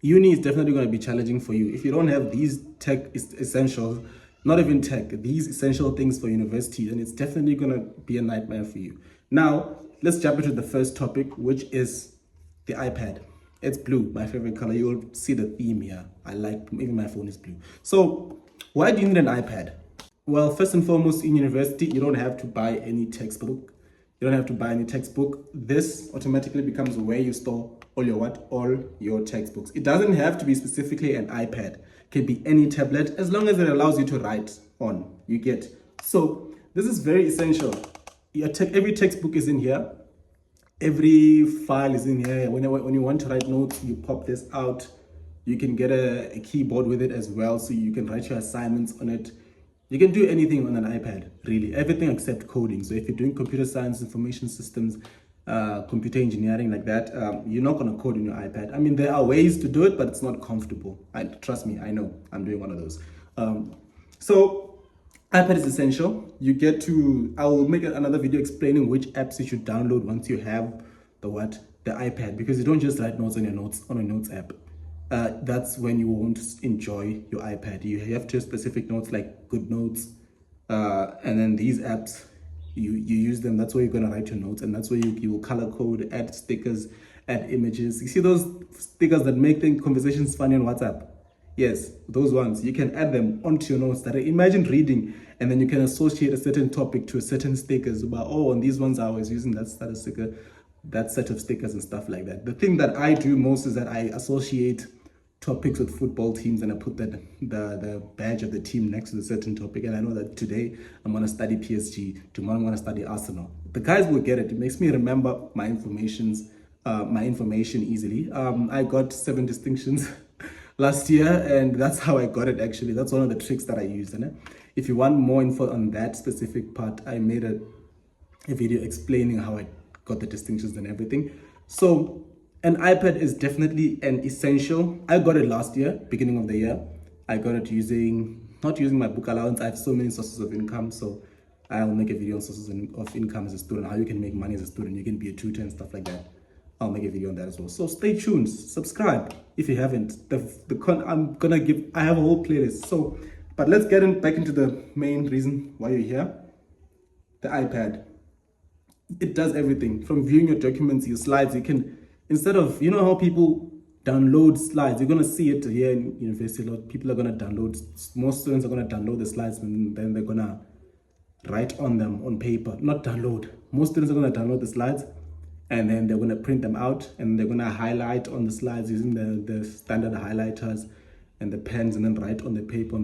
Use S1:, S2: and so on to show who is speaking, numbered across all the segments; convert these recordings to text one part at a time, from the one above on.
S1: Uni is definitely going to be challenging for you. If you don't have these tech essentials, not even tech, these essential things for university, then it's definitely going to be a nightmare for you. Now, let's jump into the first topic, which is the iPad. It's blue, my favorite color. You'll see the theme here. I like, even my phone is blue. So, why do you need an iPad? Well, first and foremost, in university, you don't have to buy any textbook. You don't have to buy any textbook. This automatically becomes where you store all your what? All your textbooks. It doesn't have to be specifically an iPad. It can be any tablet as long as it allows you to write on. You get. So this is very essential. Every textbook is in here. Every file is in here. When you want to write notes, you pop this out. You can get a keyboard with it as well, so you can write your assignments on it. You can do anything on an iPad, really. Everything except coding. So if you're doing computer science, information systems, computer engineering like that, you're not going to code on your iPad. I mean, there are ways to do it, but it's not comfortable. Trust me, I know. I'm doing one of those. So iPad is essential. You get to, I will make another video explaining which apps you should download once you have the iPad, because you don't just write notes on your notes app. That's when you won't enjoy your iPad. You have to have specific notes like Good Notes, and then these apps, you use them. That's where you're gonna write your notes, and that's where you will color code, add stickers, add images. You see those stickers that make the conversations funny on WhatsApp? Yes, those ones. You can add them onto your notes. That imagine reading, and then you can associate a certain topic to a certain stickers. About on these ones I was using that sticker, that set of stickers and stuff like that. The thing that I do most is that I associate topics with football teams, and I put the badge of the team next to the certain topic, and I know that today I'm going to study PSG, tomorrow I'm going to study Arsenal. The guys will get it. It makes me remember my information easily. I got 7 distinctions last year, and that's how I got it. Actually, that's one of the tricks that I used. And if you want more info on that specific part, I made a video explaining how I got the distinctions and everything. So an iPad is definitely an essential. I got it last year, beginning of the year. I got it not using my book allowance. I have so many sources of income, so I'll make a video on sources of income as a student, how you can make money as a student. You can be a tutor and stuff like that. I'll make a video on that as well. So stay tuned, subscribe if you haven't. I have a whole playlist. So, but let's get back into the main reason why you're here. The iPad. It does everything from viewing your documents, your slides. You can, instead of, you know how people download slides, you're going to see it here in university a lot. People are going to download, most students are going to download the slides, and then they're going to write on them on paper. Not download. Most students are going to download the slides, and then they're going to print them out, and they're going to highlight on the slides using the standard highlighters and the pens, and then write on the paper.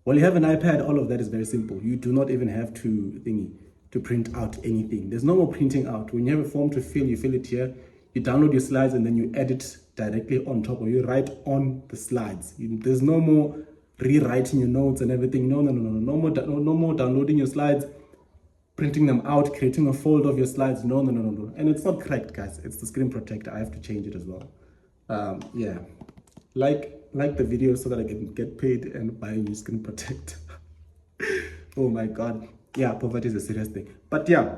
S1: While you have an iPad, all of that is very simple. You do not even have to print out anything. There's no more printing out. When you have a form to fill, you fill it here. You download your slides, and then you edit directly on top, or you write on the slides. There's no more rewriting your notes and everything. No more downloading your slides, printing them out, creating a folder of your slides. No. And it's not correct, guys. It's the screen protector. I have to change it as well. Yeah, like the video so that I can get paid and buy a new screen protector. Oh my God. Yeah, poverty is a serious thing. But yeah,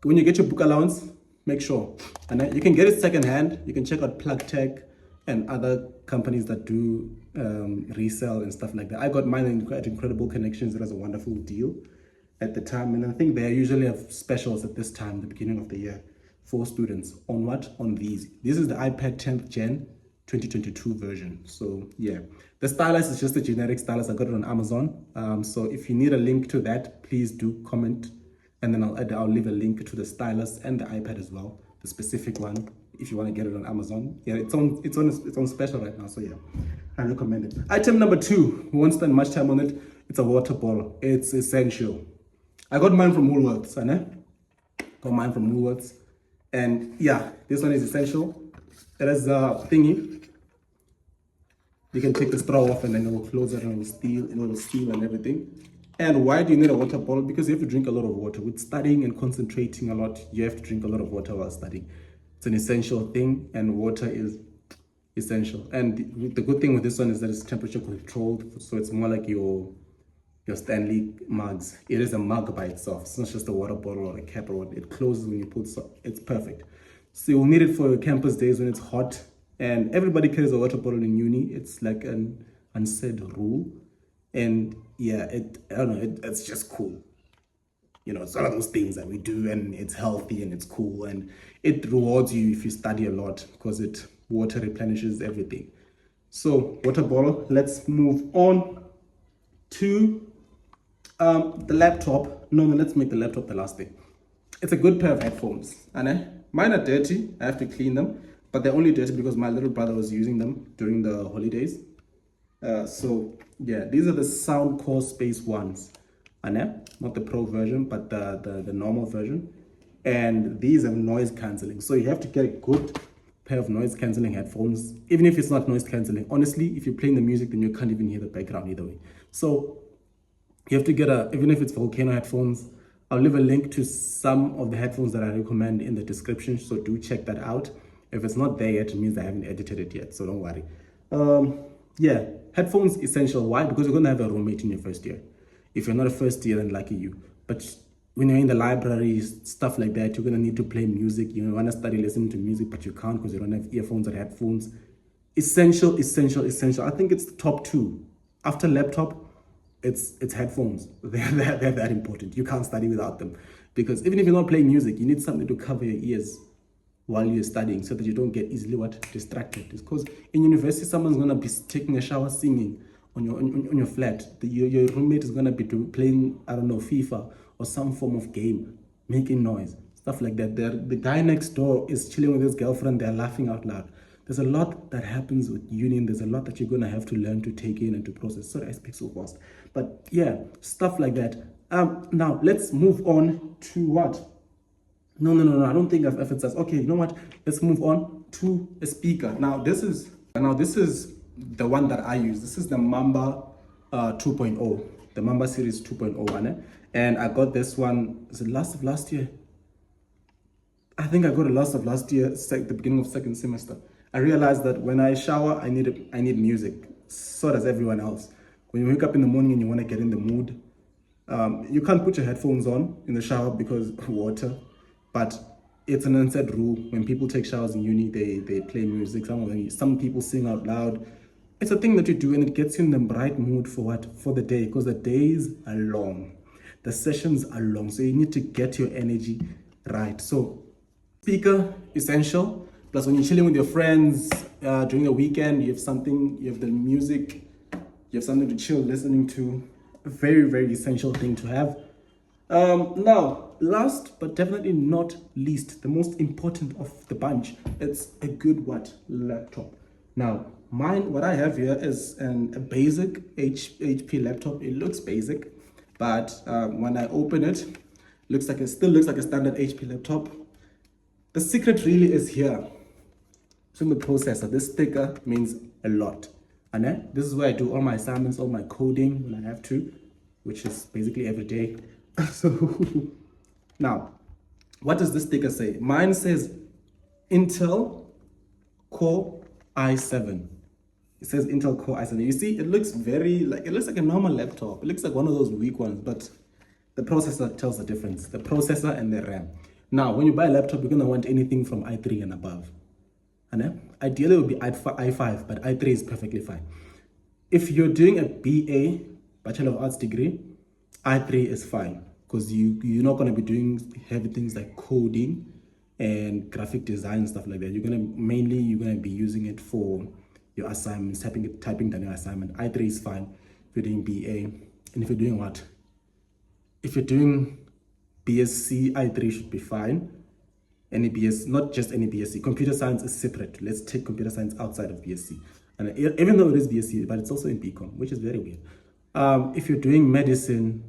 S1: when you get your book allowance, make sure, and you can get it secondhand. You can check out Plug Tech and other companies that do resell and stuff like that. I got mine at Incredible Connections. It was a wonderful deal at the time, and I think they usually have specials at this time, the beginning of the year, for students on these. This is the iPad 10th Gen 2022 version. So yeah, the stylus is just a generic stylus. I got it on Amazon. So if you need a link to that, please do comment, and then I'll leave a link to the stylus and the iPad as well, the specific one, if you want to get it on Amazon. Yeah, it's on special right now. So yeah, I recommend it. Item number 2, we won't spend much time on it. It's a water bottle. It's essential. I got mine from Woolworths, and yeah, this one is essential. It has a thingy. You can take the straw off, and then it will close it, and it will seal and everything. And why do you need a water bottle? Because you have to drink a lot of water. With studying and concentrating a lot, you have to drink a lot of water while studying. It's an essential thing, and water is essential. And the good thing with this one is that it's temperature controlled, so it's more like your Stanley mugs. It is a mug by itself. It's not just a water bottle or a cap or what. It closes when you put, so it's perfect. So you'll need it for your campus days when it's hot. And everybody carries a water bottle in uni. It's like an unsaid rule. And yeah, I don't know, it's just cool. You know, it's one of those things that we do, and it's healthy and it's cool, and it rewards you if you study a lot, because water replenishes everything. So water bottle. Let's move on to the laptop. No, let's make the laptop the last thing. It's a good pair of headphones, and mine are dirty. I have to clean them, but they're only dirty because my little brother was using them during the holidays. So yeah, these are the Soundcore Space ones, and not the Pro version, but the normal version. And these have noise cancelling, so you have to get a good pair of noise cancelling headphones. Even if it's not noise cancelling, honestly, if you're playing the music, then you can't even hear the background either way. So you have to get even if it's Volcano headphones. I'll leave a link to some of the headphones that I recommend in the description, so do check that out. If it's not there yet, it means I haven't edited it yet, so don't worry. Yeah, headphones essential. Why? Because you're gonna have a roommate in your first year. If you're not a first year, then lucky you. But when you're in the library, stuff like that, you're gonna need to play music. You wanna study listening to music, but you can't because you don't have earphones or headphones. Essential, essential, essential. I think it's the top two. After laptop, it's headphones. They're that important. You can't study without them, because even if you're not playing music, you need something to cover your ears while you're studying, so that you don't get easily distracted. It's because in university, someone's gonna be taking a shower singing on your flat. Your roommate is gonna be playing, I don't know, FIFA or some form of game, making noise, stuff like that. The guy next door is chilling with his girlfriend. They're laughing out loud. There's a lot that happens with union. There's a lot that you're gonna have to learn to take in and to process. Sorry, I speak so fast, but yeah, stuff like that. Now let's move on to what? No. I don't think I've emphasized. Okay, you know what? Let's move on to a speaker. Now this is the one that I use. This is the Mamba 2.0, the Mamba series 2.0 one, and I got this one. Is it last year? I think I got it last of last year, the beginning of second semester. I realized that when I shower, I need music. So does everyone else. When you wake up in the morning and you want to get in the mood, you can't put your headphones on in the shower because water. But it's an unsaid rule. When people take showers in uni, they play music. Some people sing out loud. It's a thing that you do, and it gets you in the right mood for what? For the day, because the days are long. The sessions are long. So you need to get your energy right. So speaker, essential. Plus when you're chilling with your friends during the weekend, you have the music, you have something to chill listening to. A very, very essential thing to have. Now, last but definitely not least, the most important of the bunch, it's a good laptop. Now, what I have here is a basic HP laptop. It looks basic, but when I open it, still looks like a standard HP laptop. The secret really is here. It's in the processor. This sticker means a lot. And this is where I do all my assignments, all my coding when I have to, which is basically every day. So now, what does this sticker say? Mine says Intel Core i7. It says Intel Core i7. You see, it looks like a normal laptop. It looks like one of those weak ones, but the processor tells the difference. The processor and the RAM. Now, when you buy a laptop, you're gonna want anything from i3 and above. And ideally it would be i5, but i3 is perfectly fine. If you're doing a BA, Bachelor of Arts degree, i3 is fine, because you're not going to be doing heavy things like coding and graphic design and stuff like that. You're gonna be using it for your assignments, typing down your assignment. i3 is fine if you're doing BA. And if you're doing what? If you're doing BSc, i3 should be fine. Any BSc, not just any BSc. Computer science is separate. Let's take computer science outside of BSc. And even though it is BSc, but it's also in BCom, which is very weird. If you're doing medicine,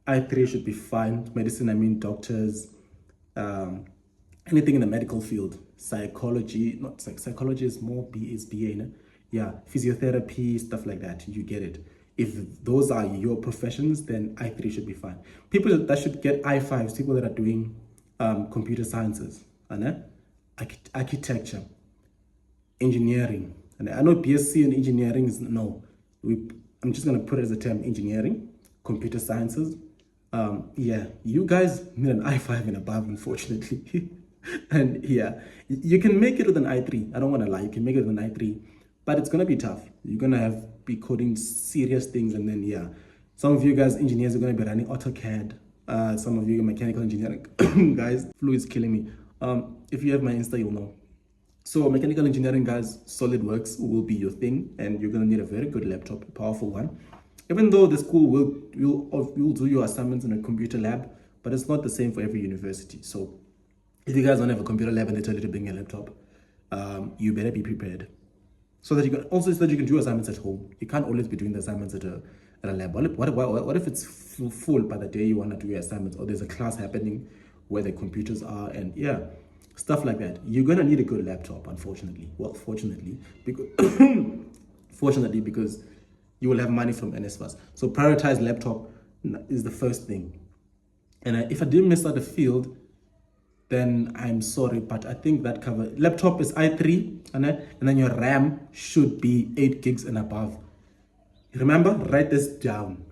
S1: i3 should be fine. Medicine, I mean doctors, anything in the medical field. Psychology, not psychology is more BA, no? Yeah, physiotherapy, stuff like that. You get it. If those are your professions, then i3 should be fine. People that should get i5s, people that are doing computer sciences, architecture, engineering. And I know BSc and engineering is I'm just gonna put it as a term: engineering, computer sciences. Yeah, you guys need an i5 and above, unfortunately. And yeah, you can make it with an i3. I don't want to lie, you can make it with an i3, but it's gonna be tough. You're gonna be coding serious things, and then yeah, some of you guys engineers are gonna be running AutoCAD. Some of you mechanical engineering guys, flu is killing me. If you have my Insta, you'll know. So mechanical engineering guys, SolidWorks will be your thing, and you're gonna need a very good laptop, a powerful one. Even though the school will do your assignments in a computer lab, but it's not the same for every university. So if you guys don't have a computer lab and they tell you to bring a laptop, you better be prepared. So that you can do assignments at home. You can't always be doing the assignments at a lab. What if it's full by the day you want to do your assignments, or there's a class happening where the computers are, and yeah, stuff like that. You're gonna need a good laptop, unfortunately. Well, fortunately, because fortunately, because you will have money from NSFAS. So prioritize laptop is the first thing. And if I didn't miss out the field, then I'm sorry, but I think that cover laptop is i3, and then your RAM should be 8 gigs and above. Remember, write this down,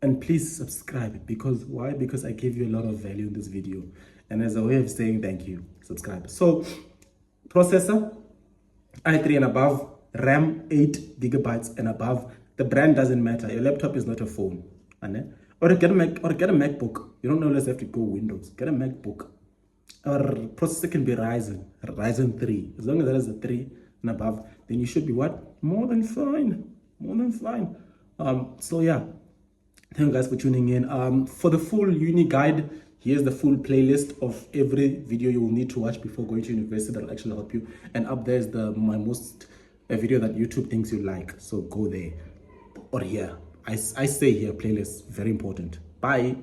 S1: and please subscribe. Because why? Because I gave you a lot of value in this video, and as a way of saying thank you, subscribe. So processor i3 and above, RAM 8 gigabytes and above. The brand doesn't matter. Your laptop is not a phone, or get a MacBook. You don't always have to go Windows. Get a MacBook. Or processor can be Ryzen 3. As long as that is a 3 and above, then you should be what? More than fine. So yeah, thank you guys for tuning in. For the full uni guide, here's the full playlist of every video you will need to watch before going to university. That'll actually help you. And up there is my most video that YouTube thinks you like. So go there, or here. I say here, playlist, very important. Bye.